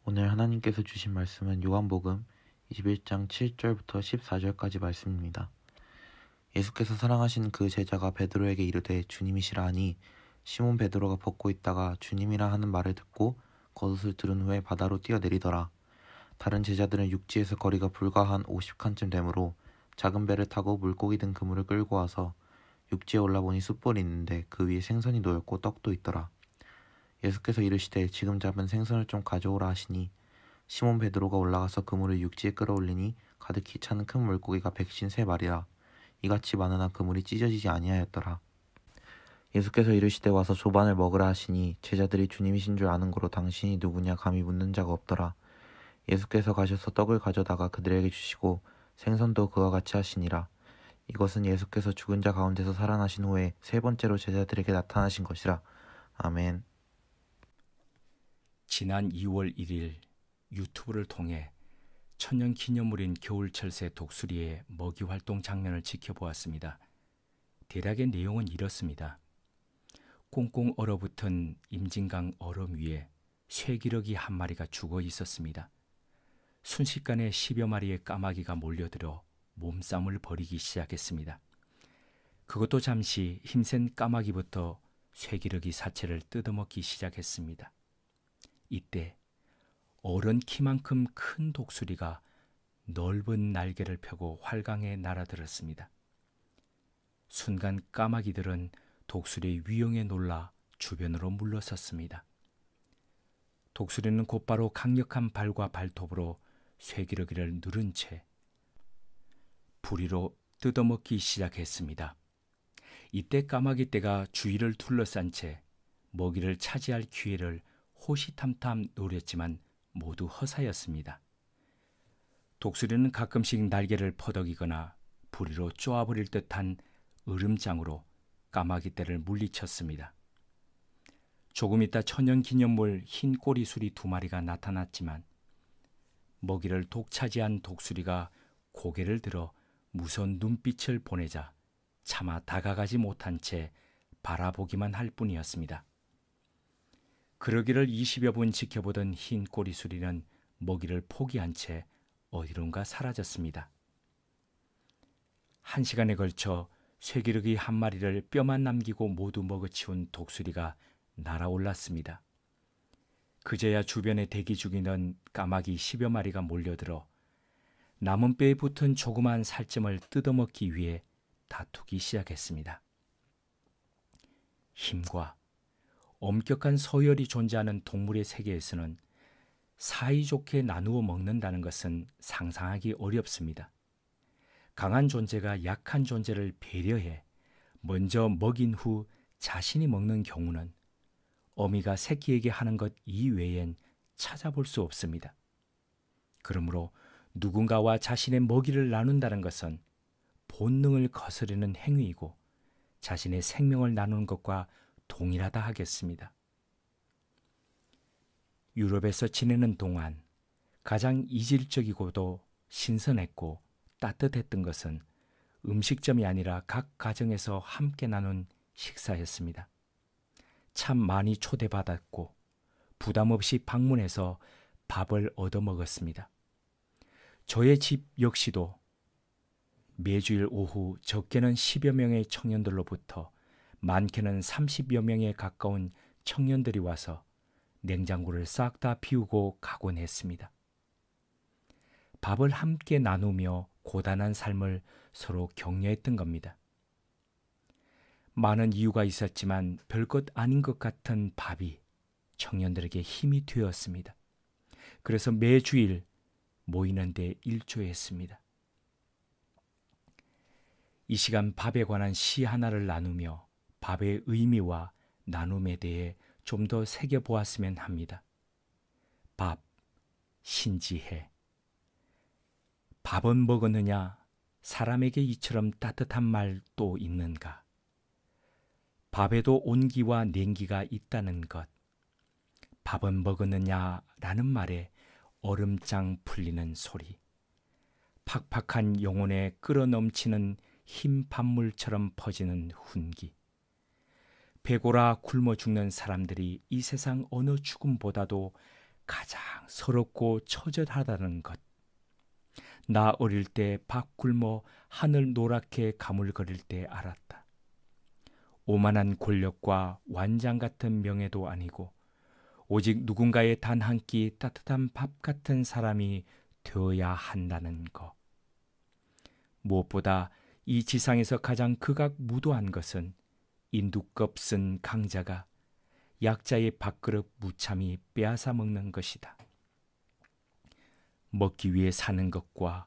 오늘 하나님께서 주신 말씀은 요한복음 21장 7절부터 14절까지 말씀입니다. 예수께서 사랑하신 그 제자가 베드로에게 이르되 주님이시라 하니 시몬 베드로가 벗고 있다가 주님이라 하는 말을 듣고 겉옷을 들은 후에 바다로 뛰어내리더라. 다른 제자들은 육지에서 거리가 불과 한 50칸쯤 되므로 작은 배를 타고 물고기 든 그물을 끌고 와서 육지에 올라보니 숯불이 있는데 그 위에 생선이 놓였고 떡도 있더라. 예수께서 이르시되 지금 잡은 생선을 좀 가져오라 하시니 시몬 베드로가 올라가서 그물을 육지에 끌어올리니 가득히 차는 큰 물고기가 153마리라. 이같이 많으나 그물이 찢어지지 아니하였더라. 예수께서 이르시되 와서 조반을 먹으라 하시니 제자들이 주님이신 줄 아는 고로 당신이 누구냐 감히 묻는 자가 없더라. 예수께서 가셔서 떡을 가져다가 그들에게 주시고 생선도 그와 같이 하시니라. 이것은 예수께서 죽은 자 가운데서 살아나신 후에 세 번째로 제자들에게 나타나신 것이라. 아멘. 지난 2월 1일 유튜브를 통해 천년기념물인 겨울철새 독수리의 먹이활동 장면을 지켜보았습니다. 대략의 내용은 이렇습니다. 꽁꽁 얼어붙은 임진강 얼음 위에 쇠기러기 한 마리가 죽어 있었습니다. 순식간에 10여 마리의 까마귀가 몰려들어 몸싸움을 벌이기 시작했습니다. 그것도 잠시 힘센 까마귀부터 쇠기러기 사체를 뜯어먹기 시작했습니다. 이때 어른 키만큼 큰 독수리가 넓은 날개를 펴고 활강에 날아들었습니다. 순간 까마귀들은 독수리의 위용에 놀라 주변으로 물러섰습니다. 독수리는 곧바로 강력한 발과 발톱으로 쇠기러기를 누른 채 부리로 뜯어먹기 시작했습니다. 이때 까마귀 떼가 주위를 둘러싼 채 먹이를 차지할 기회를 호시탐탐 노렸지만 모두 허사였습니다. 독수리는 가끔씩 날개를 퍼덕이거나 부리로 쪼아버릴 듯한 으름장으로 까마귀 떼를 물리쳤습니다. 조금 있다 천연기념물 흰 꼬리수리 2마리가 나타났지만 먹이를 독차지한 독수리가 고개를 들어 무서운 눈빛을 보내자 차마 다가가지 못한 채 바라보기만 할 뿐이었습니다. 그러기를 20여 분 지켜보던 흰 꼬리수리는 먹이를 포기한 채 어디론가 사라졌습니다. 1시간에 걸쳐 쇠기러기 한 마리를 뼈만 남기고 모두 먹어치운 독수리가 날아올랐습니다. 그제야 주변에 대기 중이던 까마귀 10여 마리가 몰려들어 남은 뼈에 붙은 조그만 살점을 뜯어먹기 위해 다투기 시작했습니다. 힘과 엄격한 서열이 존재하는 동물의 세계에서는 사이좋게 나누어 먹는다는 것은 상상하기 어렵습니다. 강한 존재가 약한 존재를 배려해 먼저 먹인 후 자신이 먹는 경우는 어미가 새끼에게 하는 것 이외엔 찾아볼 수 없습니다. 그러므로 누군가와 자신의 먹이를 나눈다는 것은 본능을 거스르는 행위이고 자신의 생명을 나누는 것과 동일하다 하겠습니다. 유럽에서 지내는 동안 가장 이질적이고도 신선했고 따뜻했던 것은 음식점이 아니라 각 가정에서 함께 나눈 식사였습니다. 참 많이 초대받았고 부담 없이 방문해서 밥을 얻어먹었습니다. 저의 집 역시도 매주일 오후 적게는 10여 명의 청년들로부터 많게는 30여 명에 가까운 청년들이 와서 냉장고를 싹 다 비우고 가곤 했습니다. 밥을 함께 나누며 고단한 삶을 서로 격려했던 겁니다. 많은 이유가 있었지만 별것 아닌 것 같은 밥이 청년들에게 힘이 되었습니다. 그래서 매주일 모이는 데 일조했습니다. 이 시간 밥에 관한 시 하나를 나누며 밥의 의미와 나눔에 대해 좀 더 새겨보았으면 합니다. 밥, 신지해. 밥은 먹었느냐? 사람에게 이처럼 따뜻한 말 또 있는가? 밥에도 온기와 냉기가 있다는 것. 밥은 먹었느냐라는 말에 얼음장 풀리는 소리. 팍팍한 영혼에 끌어넘치는 흰 밥물처럼 퍼지는 훈기. 배고라 굶어 죽는 사람들이 이 세상 어느 죽음보다도 가장 서럽고 처절하다는 것. 나 어릴 때 밥 굶어 하늘 노랗게 가물거릴 때 알았다. 오만한 권력과 완장 같은 명예도 아니고 오직 누군가의 단 한 끼 따뜻한 밥 같은 사람이 되어야 한다는 것. 무엇보다 이 지상에서 가장 극악무도한 것은 이 눈껍쓴 강자가 약자의 밥그릇 무참히 빼앗아 먹는 것이다. 먹기 위해 사는 것과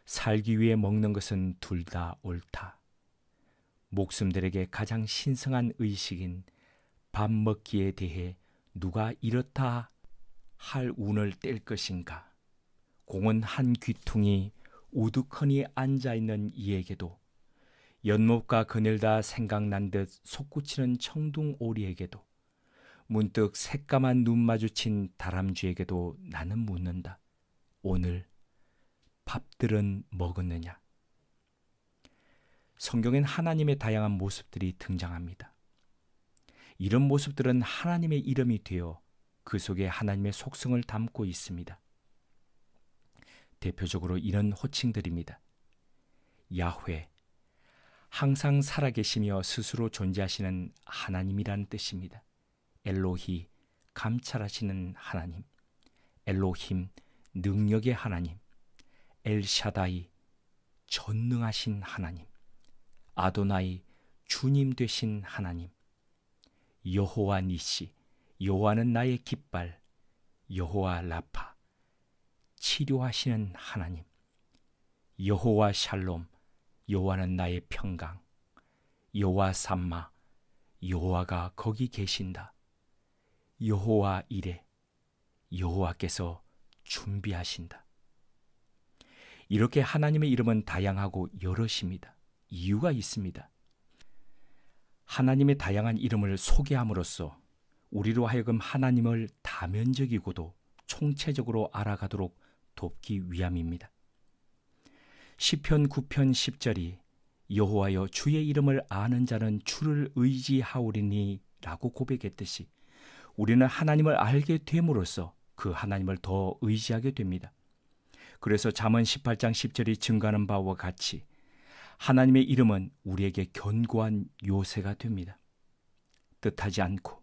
살기 위해 먹는 것은 둘 다 옳다. 목숨들에게 가장 신성한 의식인 밥 먹기에 대해 누가 이렇다 할 운을 뗄 것인가? 공은 한 귀퉁이 우두커니 앉아있는 이에게도 연못과 그늘다 생각난 듯 솟구치는 청둥오리에게도 문득 새까만 눈 마주친 다람쥐에게도 나는 묻는다. 오늘 밥들은 먹었느냐? 성경엔 하나님의 다양한 모습들이 등장합니다. 이런 모습들은 하나님의 이름이 되어 그 속에 하나님의 속성을 담고 있습니다. 대표적으로 이런 호칭들입니다. 야훼, 항상 살아계시며 스스로 존재하시는 하나님이라는 뜻입니다. 엘로히, 감찰하시는 하나님. 엘로힘, 능력의 하나님. 엘샤다이, 전능하신 하나님. 아도나이, 주님 되신 하나님. 여호와 니시, 여호와는 나의 깃발. 여호와 라파, 치료하시는 하나님. 여호와 샬롬, 여호와는 나의 평강. 여호와 삼마, 여호와가 거기 계신다. 여호와 이레, 여호와께서 준비하신다. 이렇게 하나님의 이름은 다양하고 여럿입니다. 이유가 있습니다. 하나님의 다양한 이름을 소개함으로써 우리로 하여금 하나님을 다면적이고도 총체적으로 알아가도록 돕기 위함입니다. 시편 9편 10절이 여호와여 주의 이름을 아는 자는 주를 의지하오리니 라고 고백했듯이 우리는 하나님을 알게 됨으로써 그 하나님을 더 의지하게 됩니다. 그래서 잠언 18장 10절이 증가하는 바와 같이 하나님의 이름은 우리에게 견고한 요새가 됩니다. 뜻하지 않고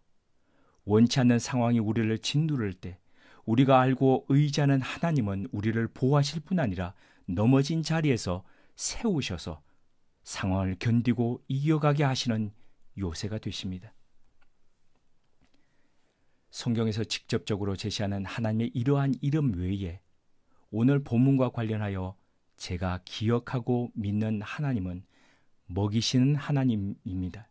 원치 않는 상황이 우리를 짓누를 때 우리가 알고 의지하는 하나님은 우리를 보호하실 뿐 아니라 넘어진 자리에서 세우셔서 상황을 견디고 이겨가게 하시는 요새가 되십니다. 성경에서 직접적으로 제시하는 하나님의 이러한 이름 외에 오늘 본문과 관련하여 제가 기억하고 믿는 하나님은 먹이시는 하나님입니다.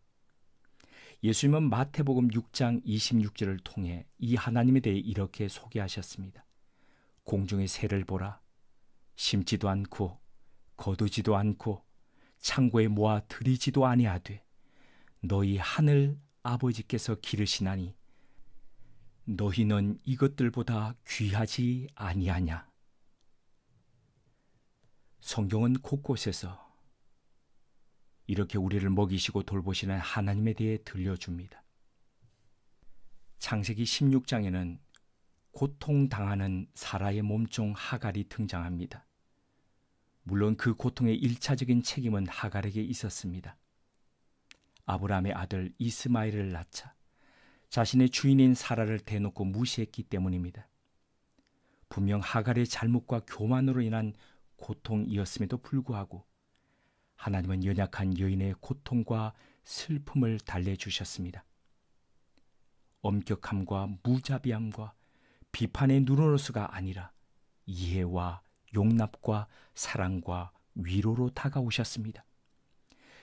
예수님은 마태복음 6장 26절을 통해 이 하나님에 대해 이렇게 소개하셨습니다. 공중의 새를 보라. 심지도 않고 거두지도 않고 창고에 모아 들이지도 아니하되 너희 하늘 아버지께서 기르시나니 너희는 이것들보다 귀하지 아니하냐. 성경은 곳곳에서 이렇게 우리를 먹이시고 돌보시는 하나님에 대해 들려줍니다. 창세기 16장에는 고통당하는 사라의 몸종 하갈이 등장합니다. 물론 그 고통의 1차적인 책임은 하갈에게 있었습니다. 아브라함의 아들 이스마엘을 낳자 자신의 주인인 사라를 대놓고 무시했기 때문입니다. 분명 하갈의 잘못과 교만으로 인한 고통이었음에도 불구하고 하나님은 연약한 여인의 고통과 슬픔을 달래주셨습니다. 엄격함과 무자비함과 비판의 눈으로서가 아니라 이해와 용납과 사랑과 위로로 다가오셨습니다.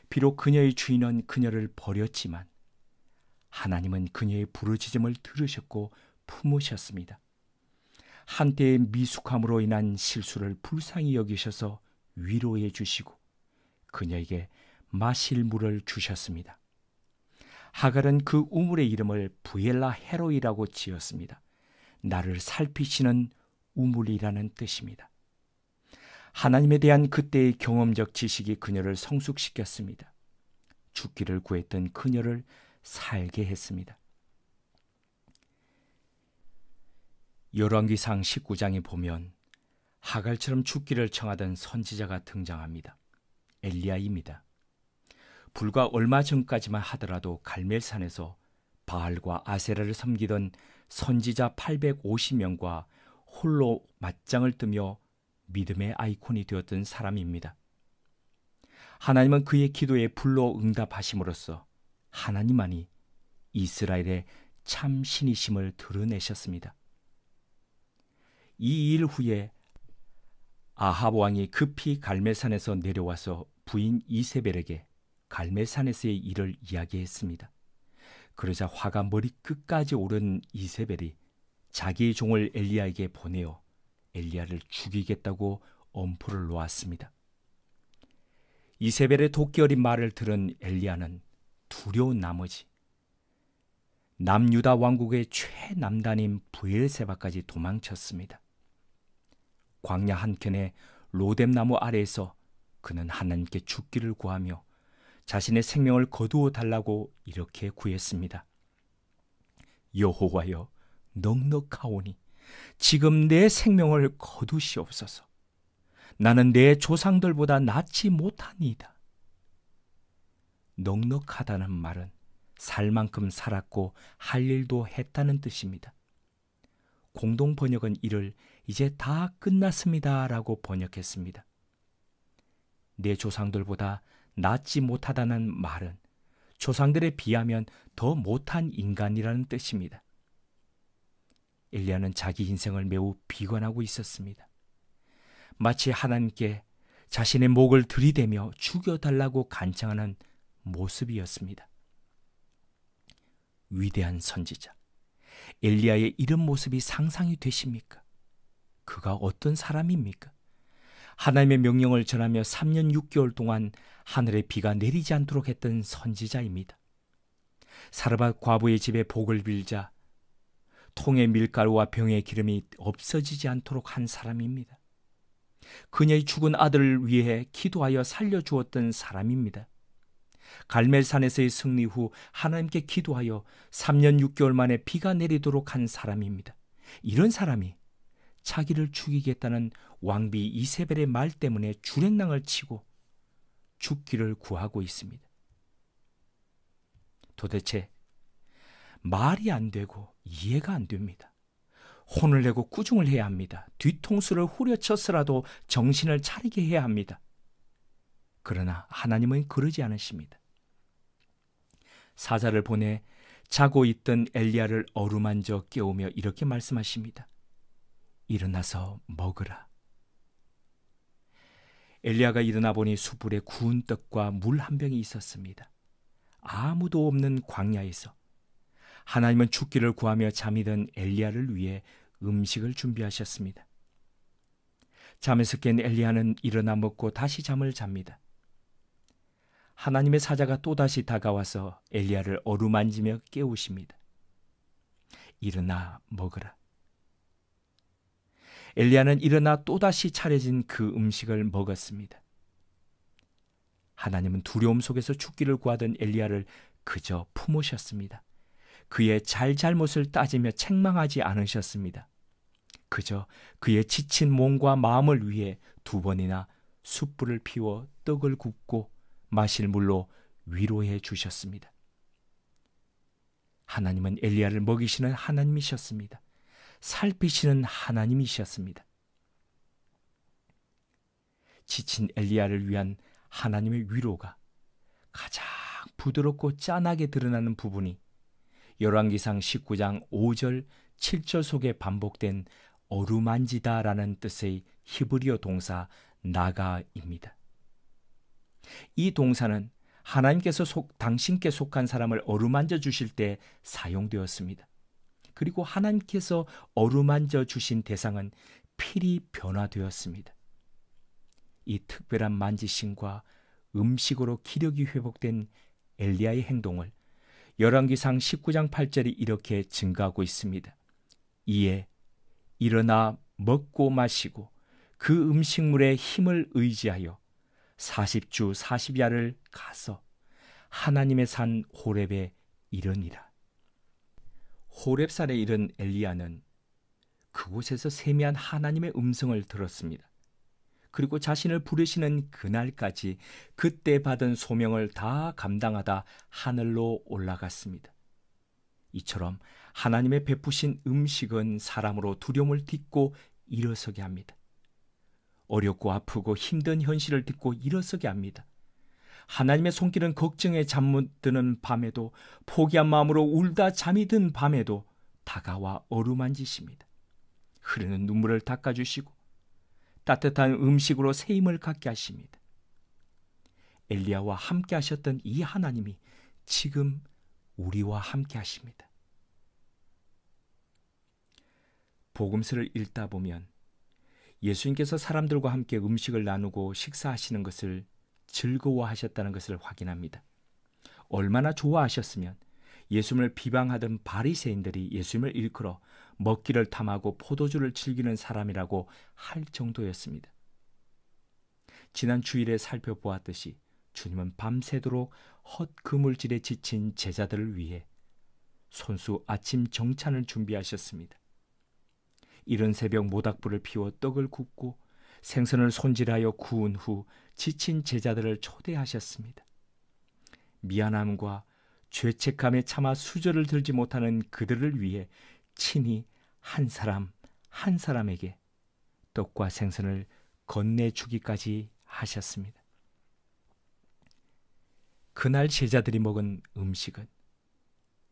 비록 그녀의 주인은 그녀를 버렸지만 하나님은 그녀의 부르짖음을 들으셨고 품으셨습니다. 한때의 미숙함으로 인한 실수를 불쌍히 여기셔서 위로해 주시고 그녀에게 마실 물을 주셨습니다. 하갈은 그 우물의 이름을 부엘라 헤로이라고 지었습니다. 나를 살피시는 우물이라는 뜻입니다. 하나님에 대한 그때의 경험적 지식이 그녀를 성숙시켰습니다. 죽기를 구했던 그녀를 살게 했습니다. 열왕기상 19장에 보면 하갈처럼 죽기를 청하던 선지자가 등장합니다. 엘리야입니다. 불과 얼마 전까지만 하더라도 갈멜산에서 바알과 아세라를 섬기던 선지자 850명과 홀로 맞짱을 뜨며 믿음의 아이콘이 되었던 사람입니다. 하나님은 그의 기도에 불로 응답하심으로써 하나님만이 이스라엘의 참 신이심을 드러내셨습니다. 이 일 후에 아합 왕이 급히 갈멜산에서 내려와서 부인 이세벨에게 갈멜산에서의 일을 이야기했습니다. 그러자 화가 머리끝까지 오른 이세벨이 자기의 종을 엘리야에게 보내어 엘리야를 죽이겠다고 엄포를 놓았습니다. 이세벨의 도끼 어린 말을 들은 엘리야는 두려운 나머지 남유다 왕국의 최남단인 브엘세바까지 도망쳤습니다. 광야 한켠의 로뎀나무 아래에서 그는 하나님께 죽기를 구하며 자신의 생명을 거두어 달라고 이렇게 구했습니다. 여호와여, 넉넉하오니 지금 내 생명을 거두시옵소서. 나는 내 조상들보다 낫지 못하니이다. 넉넉하다는 말은 살 만큼 살았고 할 일도 했다는 뜻입니다. 공동 번역은 이를 이제 다 끝났습니다 라고 번역했습니다. 내 조상들보다 낫지 못하다는 말은 조상들에 비하면 더 못한 인간이라는 뜻입니다. 엘리야는 자기 인생을 매우 비관하고 있었습니다. 마치 하나님께 자신의 목을 들이대며 죽여달라고 간청하는 모습이었습니다. 위대한 선지자 엘리야의 이런 모습이 상상이 되십니까? 그가 어떤 사람입니까? 하나님의 명령을 전하며 3년 6개월 동안 하늘에 비가 내리지 않도록 했던 선지자입니다. 사르밧 과부의 집에 복을 빌자 통의 밀가루와 병의 기름이 없어지지 않도록 한 사람입니다. 그녀의 죽은 아들을 위해 기도하여 살려주었던 사람입니다. 갈멜산에서의 승리 후 하나님께 기도하여 3년 6개월 만에 비가 내리도록 한 사람입니다. 이런 사람이 자기를 죽이겠다는 왕비 이세벨의 말 때문에 주랭랑을 치고 죽기를 구하고 있습니다. 도대체 말이 안 되고 이해가 안 됩니다. 혼을 내고 꾸중을 해야 합니다. 뒤통수를 후려쳤으라도 정신을 차리게 해야 합니다. 그러나 하나님은 그러지 않으십니다. 사자를 보내 자고 있던 엘리야를 어루만져 깨우며 이렇게 말씀하십니다. 일어나서 먹으라. 엘리야가 일어나 보니 숯불에 구운 떡과 물 한 병이 있었습니다. 아무도 없는 광야에서 하나님은 죽기를 구하며 잠이 든 엘리야를 위해 음식을 준비하셨습니다. 잠에서 깬 엘리야는 일어나 먹고 다시 잠을 잡니다. 하나님의 사자가 또다시 다가와서 엘리야를 어루만지며 깨우십니다. 일어나 먹으라. 엘리야는 일어나 또다시 차려진 그 음식을 먹었습니다. 하나님은 두려움 속에서 죽기를 구하던 엘리야를 그저 품으셨습니다. 그의 잘잘못을 따지며 책망하지 않으셨습니다. 그저 그의 지친 몸과 마음을 위해 2번이나 숯불을 피워 떡을 굽고 마실 물로 위로해 주셨습니다. 하나님은 엘리야를 먹이시는 하나님이셨습니다. 살피시는 하나님이셨습니다. 지친 엘리야를 위한 하나님의 위로가 가장 부드럽고 짠하게 드러나는 부분이 열왕기상 19장 5절, 7절 속에 반복된 어루만지다라는 뜻의 히브리어 동사 나가입니다. 이 동사는 하나님께서 당신께 속한 사람을 어루만져 주실 때 사용되었습니다. 그리고 하나님께서 어루만져 주신 대상은 필히 변화되었습니다. 이 특별한 만지심과 음식으로 기력이 회복된 엘리야의 행동을 열왕기상 19장 8절이 이렇게 증가하고 있습니다. 이에 일어나 먹고 마시고 그 음식물의 힘을 의지하여 40주 40야를 가서 하나님의 산 호렙에 이르니라. 호렙산에 이른 엘리야는 그곳에서 세미한 하나님의 음성을 들었습니다. 그리고 자신을 부르시는 그날까지 그때 받은 소명을 다 감당하다 하늘로 올라갔습니다. 이처럼 하나님의 베푸신 음식은 사람으로 두려움을 딛고 일어서게 합니다. 어렵고 아프고 힘든 현실을 딛고 일어서게 합니다. 하나님의 손길은 걱정에 잠 못 드는 밤에도, 포기한 마음으로 울다 잠이 든 밤에도 다가와 어루만지십니다. 흐르는 눈물을 닦아주시고 따뜻한 음식으로 새 힘을 갖게 하십니다. 엘리야와 함께 하셨던 이 하나님이 지금 우리와 함께 하십니다. 복음서를 읽다 보면 예수님께서 사람들과 함께 음식을 나누고 식사하시는 것을 즐거워하셨다는 것을 확인합니다. 얼마나 좋아하셨으면 예수님을 비방하던 바리새인들이 예수님을 일컬어 먹기를 탐하고 포도주를 즐기는 사람이라고 할 정도였습니다. 지난 주일에 살펴보았듯이 주님은 밤새도록 헛 그물질에 지친 제자들을 위해 손수 아침 정찬을 준비하셨습니다. 이른 새벽 모닥불을 피워 떡을 굽고 생선을 손질하여 구운 후 지친 제자들을 초대하셨습니다. 미안함과 죄책감에 차마 수저를 들지 못하는 그들을 위해 친히 한 사람 한 사람에게 떡과 생선을 건네주기까지 하셨습니다. 그날 제자들이 먹은 음식은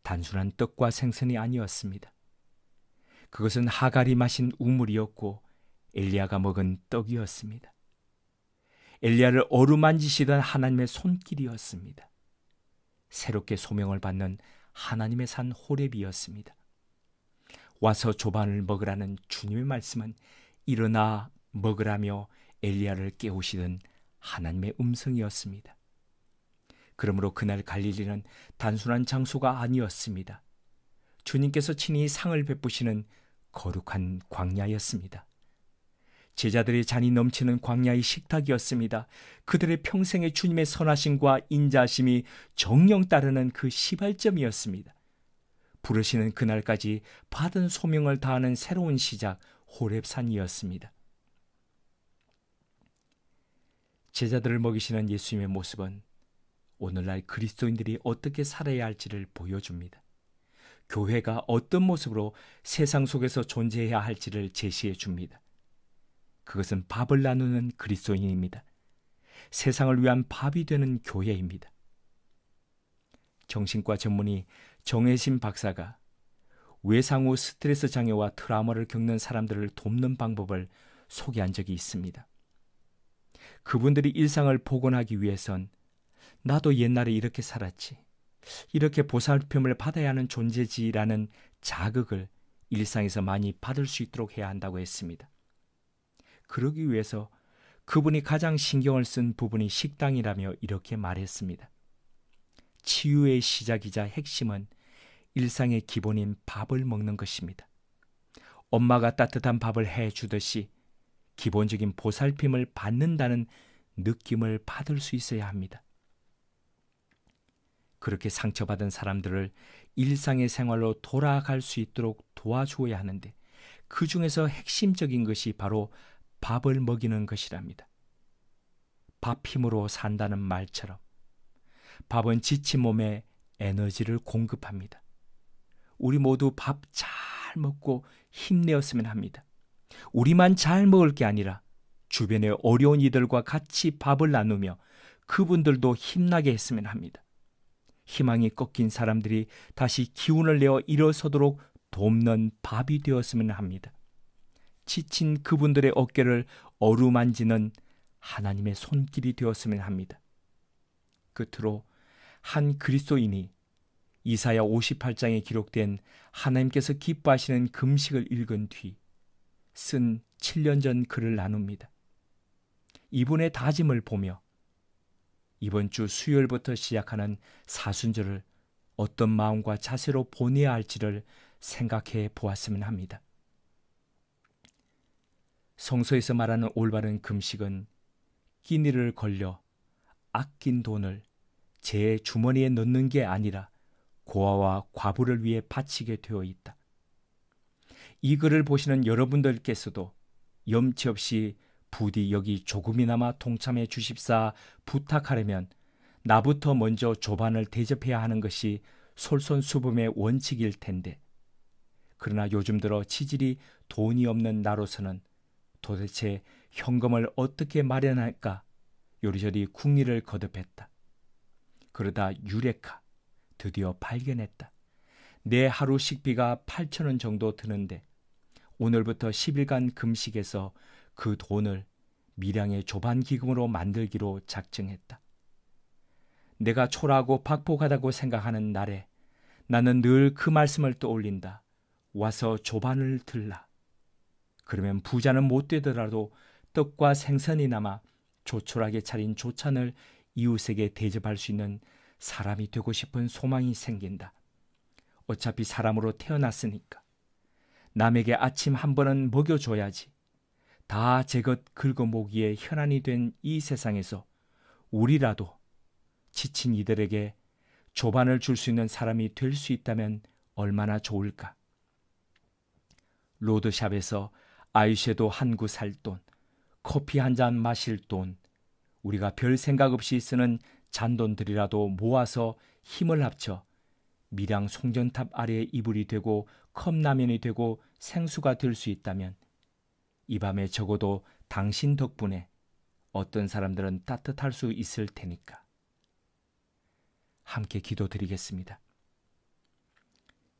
단순한 떡과 생선이 아니었습니다. 그것은 하갈이 마신 우물이었고 엘리야가 먹은 떡이었습니다. 엘리야를 어루만지시던 하나님의 손길이었습니다. 새롭게 소명을 받는 하나님의 산 호렙이었습니다. 와서 조반을 먹으라는 주님의 말씀은 일어나 먹으라며 엘리야를 깨우시던 하나님의 음성이었습니다. 그러므로 그날 갈릴리는 단순한 장소가 아니었습니다. 주님께서 친히 상을 베푸시는 거룩한 광야였습니다. 제자들의 잔이 넘치는 광야의 식탁이었습니다. 그들의 평생의 주님의 선하심과 인자하심이 정령 따르는 그 시발점이었습니다. 부르시는 그날까지 받은 소명을 다하는 새로운 시작, 호렙산이었습니다. 제자들을 먹이시는 예수님의 모습은 오늘날 그리스도인들이 어떻게 살아야 할지를 보여줍니다. 교회가 어떤 모습으로 세상 속에서 존재해야 할지를 제시해 줍니다. 그것은 밥을 나누는 그리스도인입니다. 세상을 위한 밥이 되는 교회입니다. 정신과 전문의 정혜신 박사가 외상 후 스트레스 장애와 트라우마를 겪는 사람들을 돕는 방법을 소개한 적이 있습니다. 그분들이 일상을 복원하기 위해선 나도 옛날에 이렇게 살았지, 이렇게 보살핌을 받아야 하는 존재지라는 자극을 일상에서 많이 받을 수 있도록 해야 한다고 했습니다. 그러기 위해서 그분이 가장 신경을 쓴 부분이 식당이라며 이렇게 말했습니다. 치유의 시작이자 핵심은 일상의 기본인 밥을 먹는 것입니다. 엄마가 따뜻한 밥을 해주듯이 기본적인 보살핌을 받는다는 느낌을 받을 수 있어야 합니다. 그렇게 상처받은 사람들을 일상의 생활로 돌아갈 수 있도록 도와주어야 하는데 그 중에서 핵심적인 것이 바로 밥을 먹이는 것이랍니다. 밥 힘으로 산다는 말처럼 밥은 지친 몸에 에너지를 공급합니다. 우리 모두 밥 잘 먹고 힘내었으면 합니다. 우리만 잘 먹을 게 아니라 주변의 어려운 이들과 같이 밥을 나누며 그분들도 힘나게 했으면 합니다. 희망이 꺾인 사람들이 다시 기운을 내어 일어서도록 돕는 밥이 되었으면 합니다. 지친 그분들의 어깨를 어루만지는 하나님의 손길이 되었으면 합니다. 끝으로 한 그리스도인이 이사야 58장에 기록된 하나님께서 기뻐하시는 금식을 읽은 뒤 쓴 7년 전 글을 나눕니다. 이분의 다짐을 보며 이번 주 수요일부터 시작하는 사순절을 어떤 마음과 자세로 보내야 할지를 생각해 보았으면 합니다. 성서에서 말하는 올바른 금식은 끼니를 걸려 아낀 돈을 제 주머니에 넣는 게 아니라 고아와 과부를 위해 바치게 되어 있다. 이 글을 보시는 여러분들께서도 염치 없이 부디 여기 조금이나마 동참해 주십사 부탁하려면 나부터 먼저 조반을 대접해야 하는 것이 솔선수범의 원칙일 텐데, 그러나 요즘 들어 치질이 돈이 없는 나로서는 도대체 현금을 어떻게 마련할까 요리저리 궁리를 거듭했다. 그러다 유레카, 드디어 발견했다. 내 하루 식비가 8,000원 정도 드는데 오늘부터 10일간 금식에서 그 돈을 밀양의 조반기금으로 만들기로 작정했다. 내가 초라하고 박복하다고 생각하는 날에 나는 늘 그 말씀을 떠올린다. 와서 조반을 들라. 그러면 부자는 못 되더라도 떡과 생선이 남아 조촐하게 차린 조찬을 이웃에게 대접할 수 있는 사람이 되고 싶은 소망이 생긴다. 어차피 사람으로 태어났으니까. 남에게 아침 한 번은 먹여줘야지. 다 제것 긁어모기에 현안이 된 이 세상에서 우리라도 지친 이들에게 조반을 줄 수 있는 사람이 될 수 있다면 얼마나 좋을까. 로드샵에서 아이섀도우 한 구 살 돈, 커피 한 잔 마실 돈, 우리가 별 생각 없이 쓰는 잔돈들이라도 모아서 힘을 합쳐 밀양 송전탑 아래의 이불이 되고 컵라면이 되고 생수가 될 수 있다면 이 밤에 적어도 당신 덕분에 어떤 사람들은 따뜻할 수 있을 테니까. 함께 기도드리겠습니다.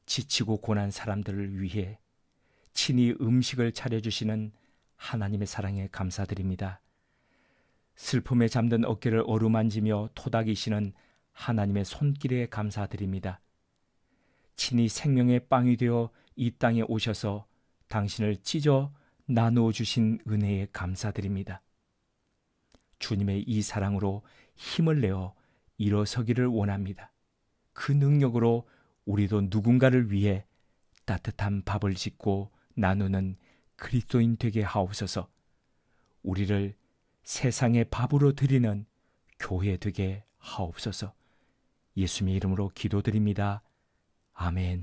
지치고 고난 사람들을 위해 친히 음식을 차려주시는 하나님의 사랑에 감사드립니다. 슬픔에 잠든 어깨를 어루만지며 토닥이시는 하나님의 손길에 감사드립니다. 친히 생명의 빵이 되어 이 땅에 오셔서 당신을 찢어 나누어 주신 은혜에 감사드립니다. 주님의 이 사랑으로 힘을 내어 일어서기를 원합니다. 그 능력으로 우리도 누군가를 위해 따뜻한 밥을 짓고 나누는 그리스도인 되게 하옵소서. 우리를 세상의 밥으로 드리는 교회 되게 하옵소서. 예수님의 이름으로 기도드립니다. 아멘.